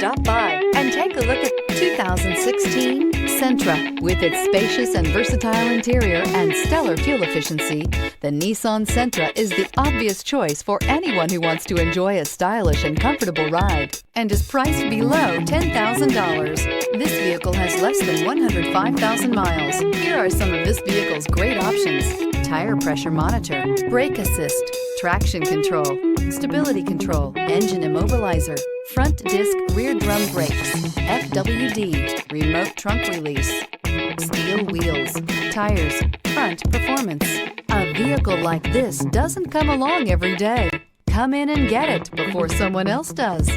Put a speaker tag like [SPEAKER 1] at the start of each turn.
[SPEAKER 1] Stop by and take a look at 2016 Sentra. With its spacious and versatile interior and stellar fuel efficiency, the Nissan Sentra is the obvious choice for anyone who wants to enjoy a stylish and comfortable ride and is priced below $10,000. This vehicle has less than 105,000 miles. Here are some of this vehicle's great options: tire pressure monitor, brake assist, traction control, stability control, engine immobilizer, front disc rear drum brakes, FWD, remote trunk release, steel wheels, tires, front performance. A vehicle like this doesn't come along every day. Come in and get it before someone else does.